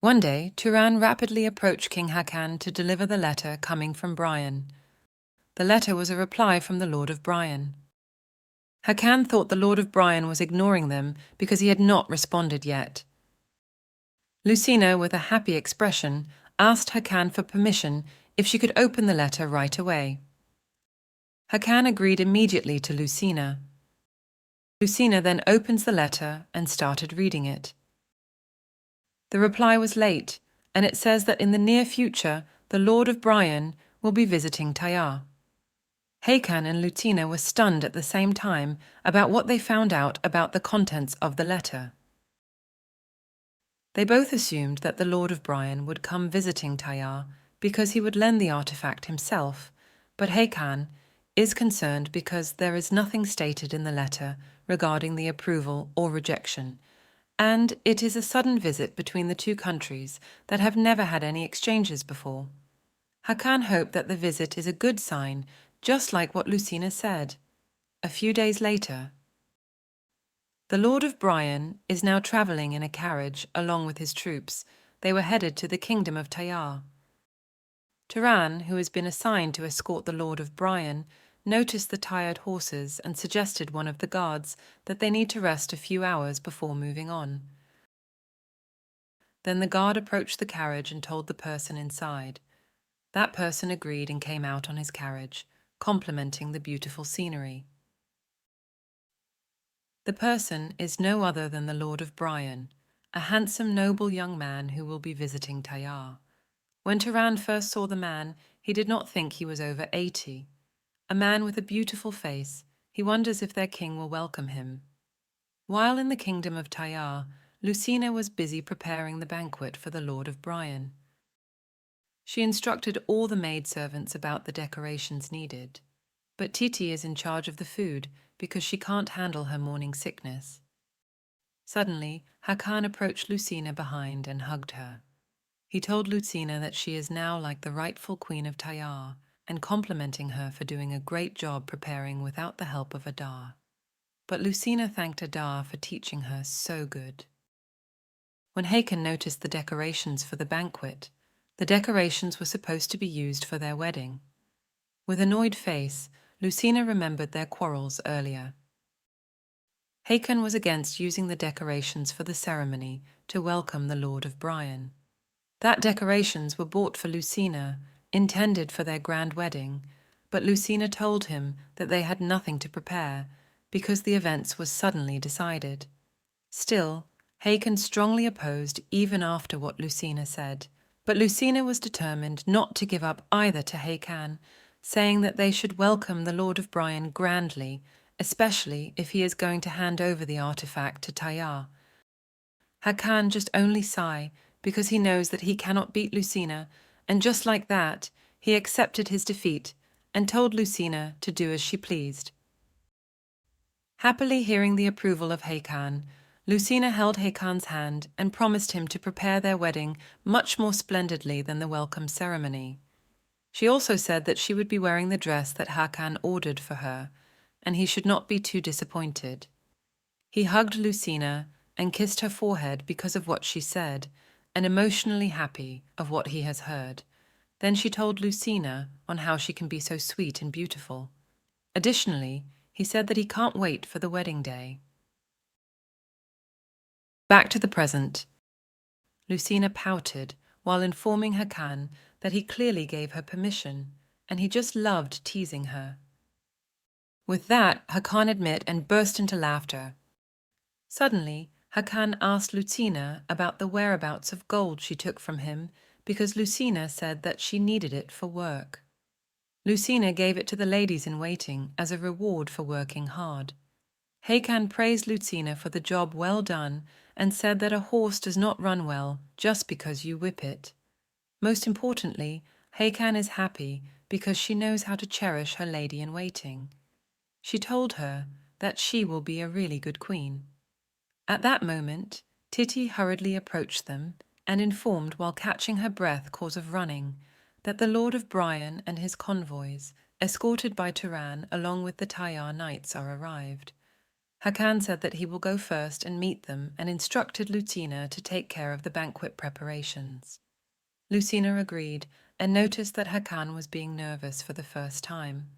One day, Turan rapidly approached King Hakan to deliver the letter coming from Brian. The letter was a reply from the Lord of Brian. Hakan thought the Lord of Brian was ignoring them because he had not responded yet. Lucina, with a happy expression, asked Hakan for permission if she could open the letter right away. Hakan agreed immediately to Lucina. Lucina then opens the letter and started reading it. The reply was late, and it says that in the near future the Lord of Brian will be visiting Tayar. Hakan and Lucina were stunned at the same time about what they found out about the contents of the letter. They both assumed that the Lord of Brian would come visiting Tayar because he would lend the artifact himself, but Hakan is concerned because there is nothing stated in the letter regarding the approval or rejection, and it is a sudden visit between the two countries that have never had any exchanges before. Hakan hoped that the visit is a good sign, just like what Lucina said. A few days later, the Lord of Brian is now travelling in a carriage along with his troops. They were headed to the kingdom of Tayar. Turan, who has been assigned to escort the Lord of Brian, noticed the tired horses and suggested one of the guards that they need to rest a few hours before moving on. Then the guard approached the carriage and told the person inside. That person agreed and came out on his carriage, complimenting the beautiful scenery. The person is no other than the Lord of Brian, a handsome, noble young man who will be visiting Tayar. When Turan first saw the man, he did not think he was over 80. A man with a beautiful face, he wonders if their king will welcome him. While in the kingdom of Tayar, Lucina was busy preparing the banquet for the Lord of Brian. She instructed all the maidservants about the decorations needed, but Titi is in charge of the food because she can't handle her morning sickness. Suddenly, Hakan approached Lucina behind and hugged her. He told Lucina that she is now like the rightful queen of Tayar and complimenting her for doing a great job preparing without the help of Adar. But Lucina thanked Adar for teaching her so good. When Hakan noticed the decorations for the banquet, the decorations were supposed to be used for their wedding. With annoyed face, Lucina remembered their quarrels earlier. Hakan was against using the decorations for the ceremony to welcome the Lord of Brian. That decorations were bought for Lucina, intended for their grand wedding, but Lucina told him that they had nothing to prepare because the events was suddenly decided. Still, Hakan strongly opposed even after what Lucina said, but Lucina was determined not to give up either to Hakan, saying that they should welcome the Lord of Brian grandly, especially if he is going to hand over the artifact to Tayar. Hakan just only sighed because he knows that he cannot beat Lucina, and just like that, he accepted his defeat and told Lucina to do as she pleased. Happily hearing the approval of Hakan, Lucina held Hakan's hand and promised him to prepare their wedding much more splendidly than the welcome ceremony. She also said that she would be wearing the dress that Hakan ordered for her, and he should not be too disappointed. He hugged Lucina and kissed her forehead because of what she said, and emotionally happy of what he has heard. Then she told Lucina on how she can be so sweet and beautiful. Additionally, he said that he can't wait for the wedding day. Back to the present. Lucina pouted while informing Hakan that he clearly gave her permission, and he just loved teasing her. With that, Hakan admitted and burst into laughter. Suddenly, Hakan asked Lucina about the whereabouts of gold she took from him because Lucina said that she needed it for work. Lucina gave it to the ladies-in-waiting as a reward for working hard. Hakan praised Lucina for the job well done and said that a horse does not run well just because you whip it. Most importantly, Hakan is happy because she knows how to cherish her lady-in-waiting. She told her that she will be a really good queen. At that moment, Titi hurriedly approached them and informed, while catching her breath cause of running, that the Lord of Brian and his convoys, escorted by Turan along with the Tayar knights, are arrived. Hakan said that he will go first and meet them and instructed Lucina to take care of the banquet preparations. Lucina agreed and noticed that Hakan was being nervous for the first time.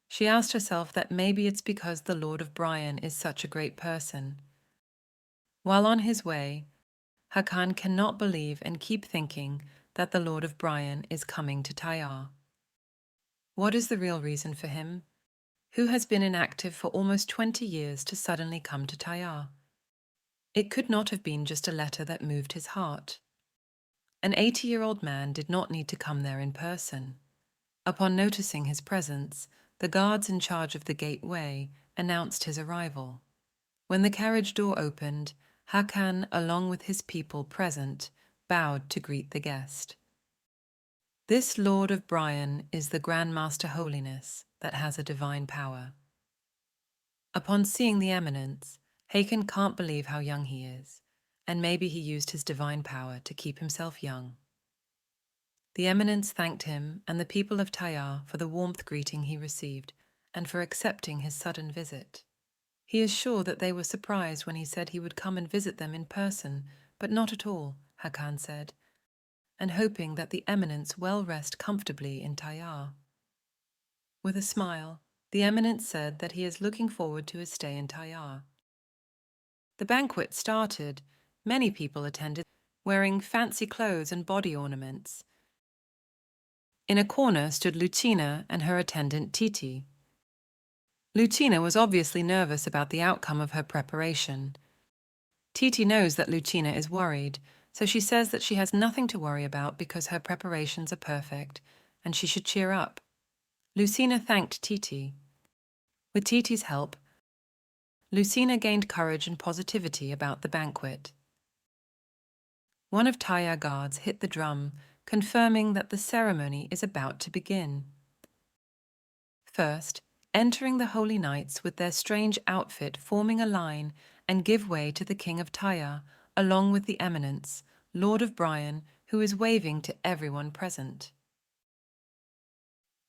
She asked herself that maybe it's because the Lord of Brian is such a great person. While on his way, Hakan cannot believe and keep thinking that the Lord of Brian is coming to Tayar. What is the real reason for him, who has been inactive for almost 20 years, to suddenly come to Tayar? It could not have been just a letter that moved his heart. An 80-year-old man did not need to come there in person. Upon noticing his presence, the guards in charge of the gateway announced his arrival. When the carriage door opened, Hakan, along with his people present, bowed to greet the guest. This Lord of Brian is the Grand Master Holiness that has a divine power. Upon seeing the eminence, Hakan can't believe how young he is, and maybe he used his divine power to keep himself young. The eminence thanked him and the people of Tayar for the warmth greeting he received and for accepting his sudden visit. He is sure that they were surprised when he said he would come and visit them in person, but not at all, Hakan said, and hoping that the eminence will rest comfortably in Tayar. With a smile, the eminence said that he is looking forward to his stay in Tayar. The banquet started. Many people attended, wearing fancy clothes and body ornaments. In a corner stood Lucina and her attendant Titi. Lucina was obviously nervous about the outcome of her preparation. Titi knows that Lucina is worried, so she says that she has nothing to worry about because her preparations are perfect, and she should cheer up. Lucina thanked Titi. With Titi's help, Lucina gained courage and positivity about the banquet. One of Tayar guards hit the drum, confirming that the ceremony is about to begin. First, entering the holy knights with their strange outfit forming a line and give way to the king of Tayar, along with the eminence, Lord of Brian, who is waving to everyone present.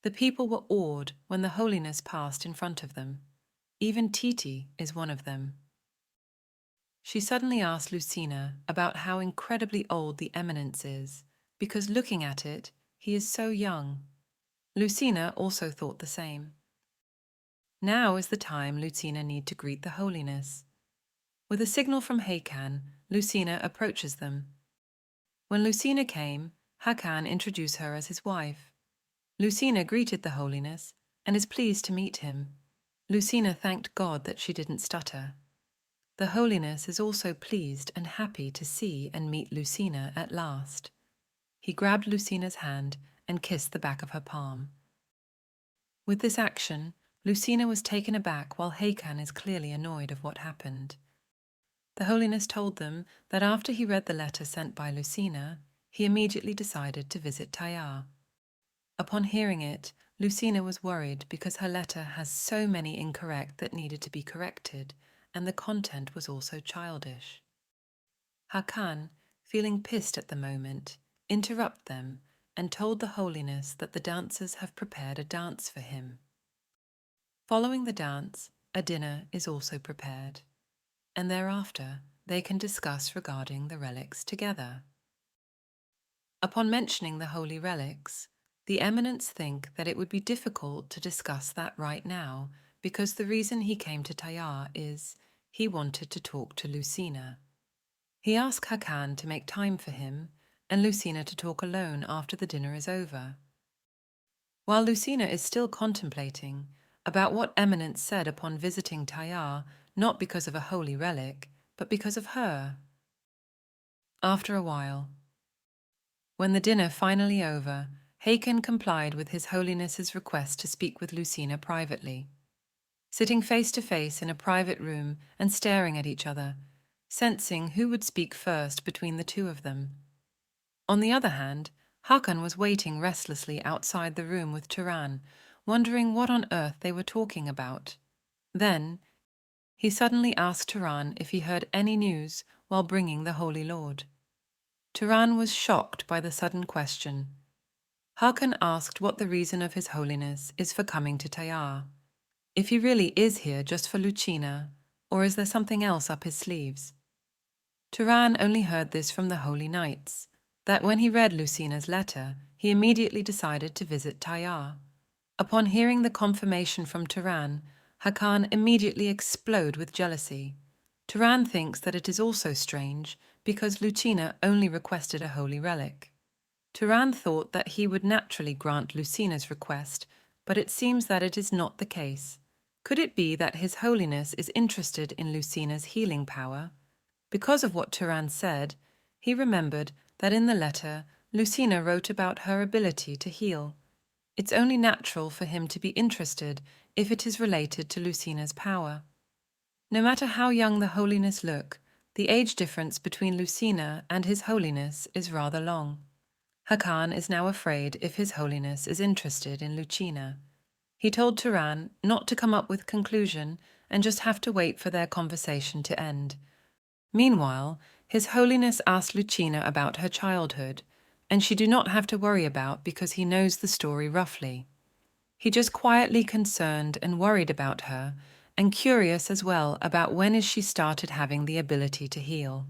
The people were awed when the holiness passed in front of them. Even Titi is one of them. She suddenly asked Lucina about how incredibly old the eminence is, because looking at it, he is so young. Lucina also thought the same. Now is the time Lucina need to greet the holiness. With a signal from Hakan, Lucina approaches them. When Lucina came, Hakan introduced her as his wife. Lucina greeted the holiness and is pleased to meet him. Lucina thanked God that she didn't stutter. The holiness is also pleased and happy to see and meet Lucina at last. He grabbed Lucina's hand and kissed the back of her palm. With this action, Lucina was taken aback while Hakan is clearly annoyed of what happened. The holiness told them that after he read the letter sent by Lucina, he immediately decided to visit Tayar. Upon hearing it, Lucina was worried because her letter has so many incorrect that needed to be corrected, and the content was also childish. Hakan, feeling pissed at the moment, interrupted them and told the holiness that the dancers have prepared a dance for him. Following the dance, a dinner is also prepared, and thereafter they can discuss regarding the relics together. Upon mentioning the holy relics, the eminence think that it would be difficult to discuss that right now because the reason he came to Tayar is he wanted to talk to Lucina. He asked Hakan to make time for him and Lucina to talk alone after the dinner is over. While Lucina is still contemplating about what eminence said upon visiting Tayar, not because of a holy relic, but because of her. After a while, when the dinner finally over, Hakan complied with His Holiness's request to speak with Lucina privately. Sitting face to face in a private room and staring at each other, sensing who would speak first between the two of them. On the other hand, Hakan was waiting restlessly outside the room with Turan, wondering what on earth they were talking about. Then, he suddenly asked Turan if he heard any news while bringing the Holy Lord. Turan was shocked by the sudden question. Hakan asked what the reason of His Holiness is for coming to Tayar. If he really is here just for Lucina, Or is there something else up his sleeves? Turan only heard this from the holy knights, that when he read Lucina's letter, he immediately decided to visit Tayar. Upon hearing the confirmation from Turan, Hakan immediately exploded with jealousy. Turan thinks that it is also strange because Lucina only requested a holy relic. Turan thought that he would naturally grant Lucina's request, but it seems that it is not the case. Could it be that His Holiness is interested in Lucina's healing power? Because of what Turan said, he remembered that in the letter Lucina wrote about her ability to heal. It's only natural for him to be interested if it is related to Lucina's power. No matter how young the Holiness look, the age difference between Lucina and His Holiness is rather long. Hakan is now afraid if His Holiness is interested in Lucina. He told Turan not to come up with conclusion and just have to wait for their conversation to end. Meanwhile, His Holiness asked Lucina about her childhood, and she do not have to worry about because he knows the story roughly. He just quietly concerned and worried about her, and curious as well about when is she started having the ability to heal.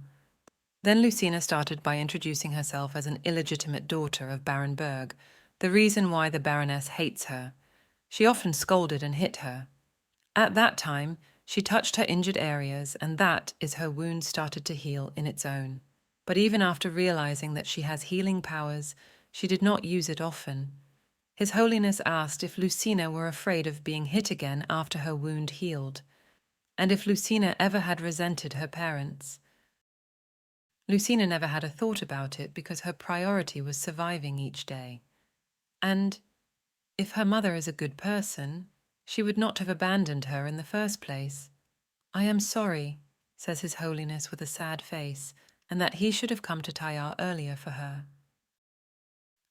Then Lucina started by introducing herself as an illegitimate daughter of Baron Berg, the reason why the Baroness hates her. She often scolded and hit her. At that time, she touched her injured areas, and that is her wound started to heal in its own. But even after realizing that she has healing powers, she did not use it often. His Holiness asked if Lucina were afraid of being hit again after her wound healed, and if Lucina ever had resented her parents. Lucina never had a thought about it because her priority was surviving each day. And if her mother is a good person, she would not have abandoned her in the first place. I am sorry, says His Holiness with a sad face, and that he should have come to Tayar earlier for her.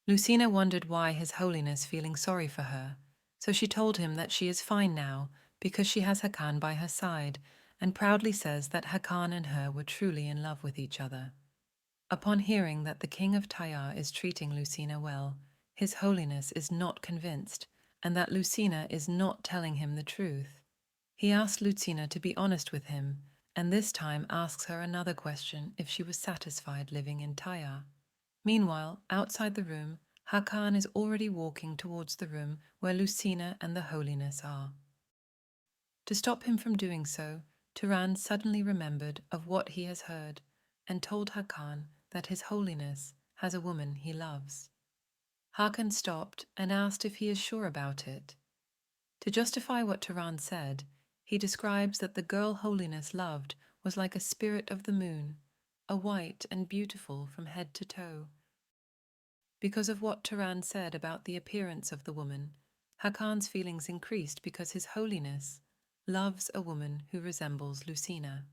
Lucina wondered why His Holiness feeling sorry for her, so she told him that she is fine now because she has Hakan by her side, and proudly says that Hakan and her were truly in love with each other. Upon hearing that the King of Tayar is treating Lucina well, His Holiness is not convinced, and that Lucina is not telling him the truth. He asks Lucina to be honest with him, and this time asks her another question if she was satisfied living in Tayar. Meanwhile, outside the room, Hakan is already walking towards the room where Lucina and the Holiness are. To stop him from doing so, Turan suddenly remembered of what he has heard and told Hakan that His Holiness has a woman he loves. Hakan stopped and asked if he is sure about it. To justify what Turan said, he describes that the girl Holiness loved was like a spirit of the moon, a white and beautiful from head to toe. Because of what Turan said about the appearance of the woman, Hakan's feelings increased because His Holiness loves a woman who resembles Lucina.